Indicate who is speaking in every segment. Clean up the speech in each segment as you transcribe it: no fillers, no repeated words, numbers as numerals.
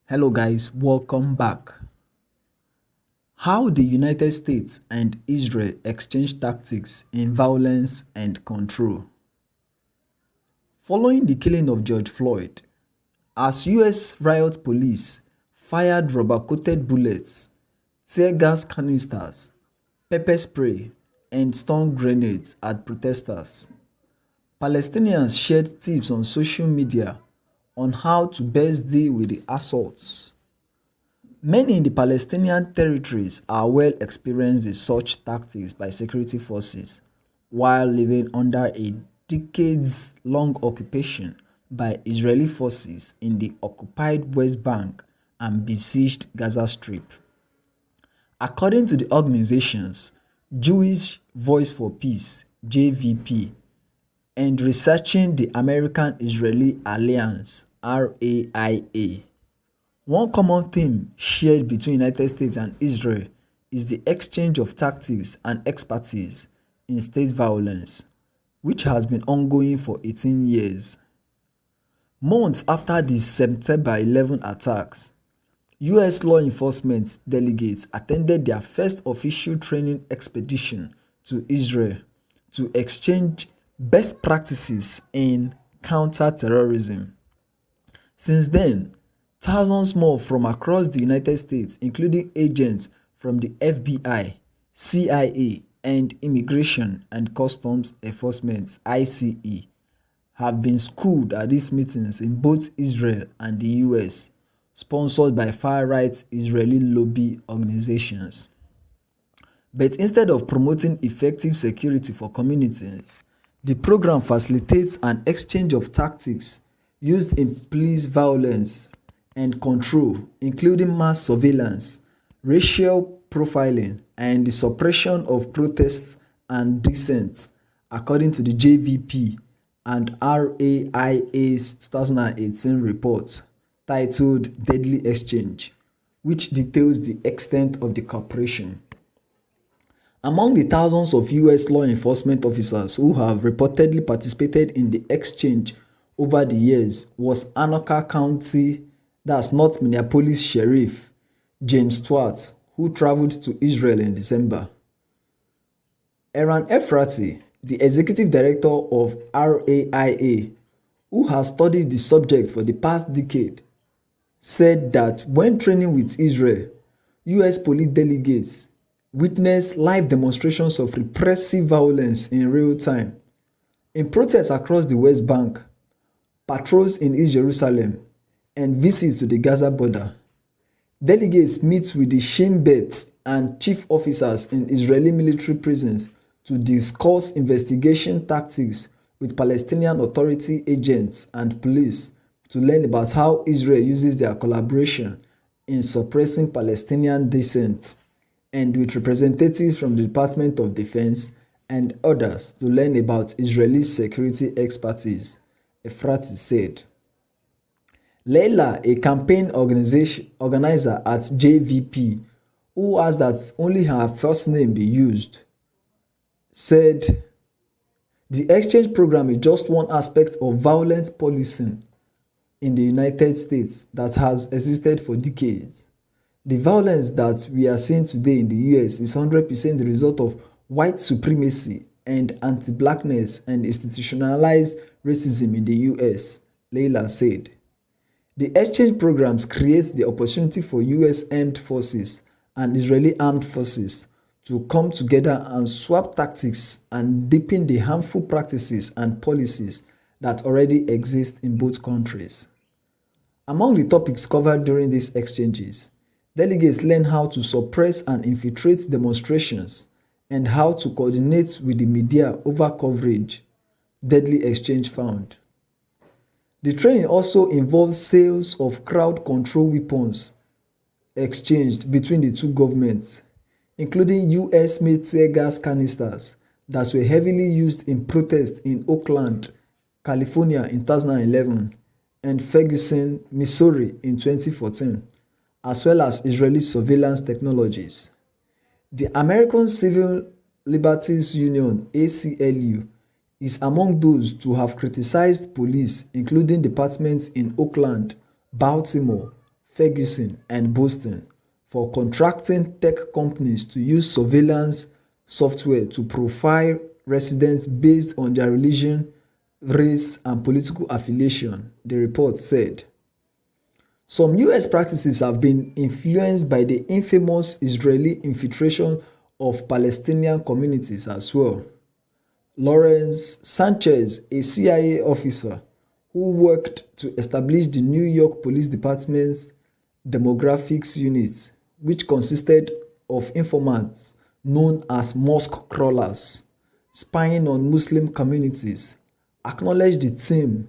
Speaker 1: Hello, guys, welcome back. How the United States and Israel exchange tactics in violence and control. Following the killing of George Floyd, as US riot police fired rubber-coated bullets, tear gas canisters, pepper spray, and stun grenades at protesters, Palestinians shared tips on social media on how to best deal with the assaults. Many in the Palestinian territories are well experienced with such tactics by security forces while living under a decades-long occupation by Israeli forces in the occupied West Bank and besieged Gaza Strip. According to the organizations Jewish Voice for Peace (JVP) and researching the American-Israeli Alliance (RAIA), one common theme shared between the United States and Israel is the exchange of tactics and expertise in state violence, which has been ongoing for 18 years. Months after the September 11 attacks, US law enforcement delegates attended their first official training expedition to Israel to exchange best practices in counter-terrorism. Since then, thousands more from across the United States, including agents from the FBI, CIA, and Immigration and Customs Enforcement (ICE), have been schooled at these meetings in both Israel and the US, sponsored by far-right Israeli lobby organizations. But instead of promoting effective security for communities, the program facilitates an exchange of tactics used in police violence and control, including mass surveillance, racial profiling, and the suppression of protests and dissent, according to the JVP and RAIA's 2018 report titled Deadly Exchange, which details the extent of the cooperation. Among the thousands of US law enforcement officers who have reportedly participated in the exchange over the years was Anoka County, that's not Minneapolis Sheriff James Stewart, who traveled to Israel in December. Eran Efrati, the executive director of RAIA, who has studied the subject for the past decade, said that when training with Israel, US police delegates witnessed live demonstrations of repressive violence in real time. In protests across the West Bank, patrols in East Jerusalem, and visits to the Gaza border, delegates meet with the Shin Bet and chief officers in Israeli military prisons to discuss investigation tactics with Palestinian Authority agents and police to learn about how Israel uses their collaboration in suppressing Palestinian dissent, and with representatives from the Department of Defense and others to learn about Israeli security expertise, Efrati said. Leila, a campaign organizer at JVP, who asked that only her first name be used, said, "The exchange program is just one aspect of violent policing in the United States that has existed for decades. The violence that we are seeing today in the US is 100% the result of white supremacy and anti-blackness and institutionalized racism in the US," Leila said. The exchange programs create the opportunity for US armed forces and Israeli armed forces to come together and swap tactics and deepen the harmful practices and policies that already exist in both countries. Among the topics covered during these exchanges, delegates learn how to suppress and infiltrate demonstrations and how to coordinate with the media over coverage, Deadly Exchange found. The training also involves sales of crowd control weapons exchanged between the two governments, including US-made tear gas canisters that were heavily used in protests in Oakland, California in 2011 and Ferguson, Missouri in 2014, as well as Israeli surveillance technologies. The American Civil Liberties Union (ACLU) is among those to have criticized police, including departments in Oakland, Baltimore, Ferguson, and Boston for contracting tech companies to use surveillance software to profile residents based on their religion, race, and political affiliation, the report said. Some US practices have been influenced by the infamous Israeli infiltration of Palestinian communities as well. Lawrence Sanchez, a CIA officer who worked to establish the New York Police Department's demographics unit, which consisted of informants known as mosque crawlers, spying on Muslim communities, acknowledged the team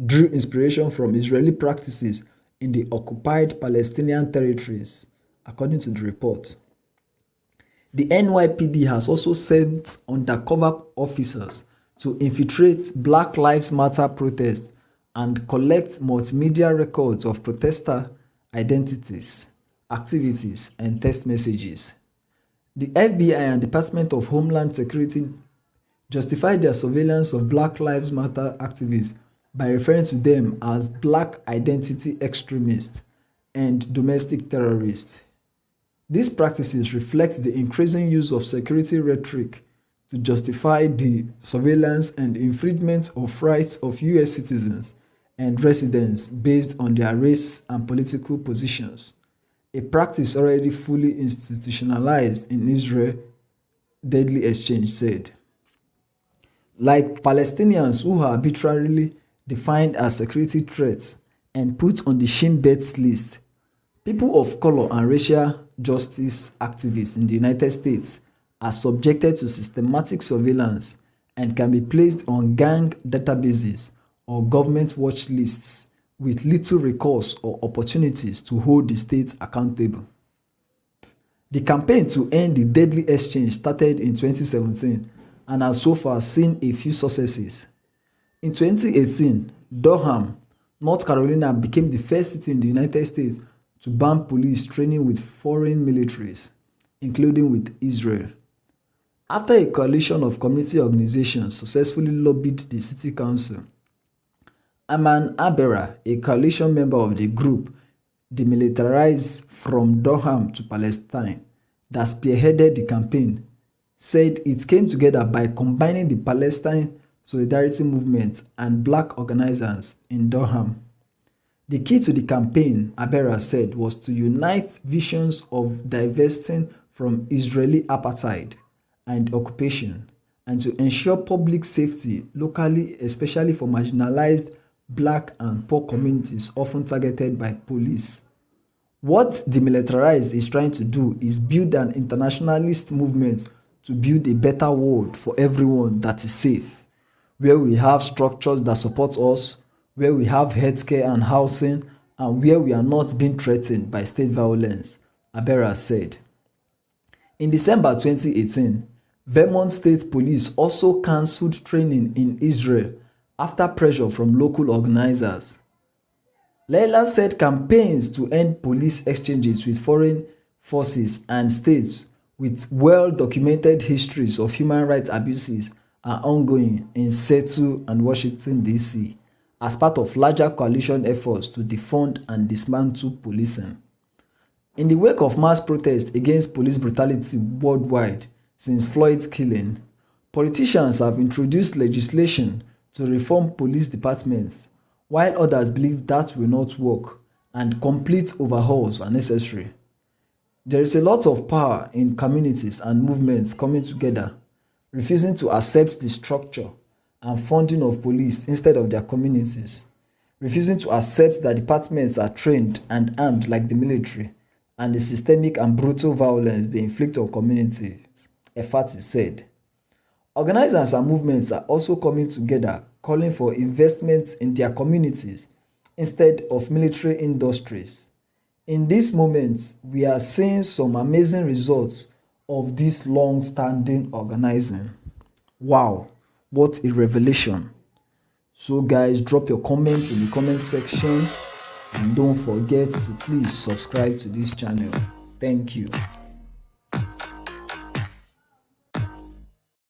Speaker 1: drew inspiration from Israeli practices in the occupied Palestinian territories, according to the report. The NYPD has also sent undercover officers to infiltrate Black Lives Matter protests and collect multimedia records of protester identities, activities, and text messages. The FBI and Department of Homeland Security justified their surveillance of Black Lives Matter activists by referring to them as Black identity extremists and domestic terrorists. These practices reflect the increasing use of security rhetoric to justify the surveillance and infringement of rights of US citizens and residents based on their race and political positions, a practice already fully institutionalized in Israel, Deadly Exchange said. Like Palestinians who are arbitrarily defined as security threats and put on the Shin Bet list, people of color and racial justice activists in the United States are subjected to systematic surveillance and can be placed on gang databases or government watch lists with little recourse or opportunities to hold the state accountable. The campaign to end the deadly exchange started in 2017 and has so far seen a few successes. In 2018, Durham, North Carolina became the first city in the United States to ban police training with foreign militaries, including with Israel. After a coalition of community organizations successfully lobbied the city council, Aman Abera, a coalition member of the group Demilitarize from Durham to Palestine that spearheaded the campaign, said it came together by combining the Palestine Solidarity Movement and Black organizers in Durham. The key to the campaign, Abera said, was to unite visions of divesting from Israeli apartheid and occupation and to ensure public safety locally, especially for marginalized Black and poor communities often targeted by police. What Demilitarize is trying to do is build an internationalist movement to build a better world for everyone that is safe, where we have structures that support us, where we have healthcare and housing, and where we are not being threatened by state violence, Abera said. In December 2018, Vermont State Police also cancelled training in Israel after pressure from local organizers. Leila said campaigns to end police exchanges with foreign forces and states with well-documented histories of human rights abuses are ongoing in Seattle and Washington, D.C., as part of larger coalition efforts to defund and dismantle policing. In the wake of mass protests against police brutality worldwide since Floyd's killing, politicians have introduced legislation to reform police departments, while others believe that will not work and complete overhauls are necessary. There is a lot of power in communities and movements coming together, refusing to accept the structure and funding of police instead of their communities, refusing to accept that departments are trained and armed like the military, and the systemic and brutal violence they inflict on communities, Efati said. Organizers and movements are also coming together, calling for investment in their communities instead of military industries. In this moment, we are seeing some amazing results of this long-standing organizing. Wow, what a revelation. So guys, drop your comments in the comment section and don't forget to please subscribe to this channel. Thank you.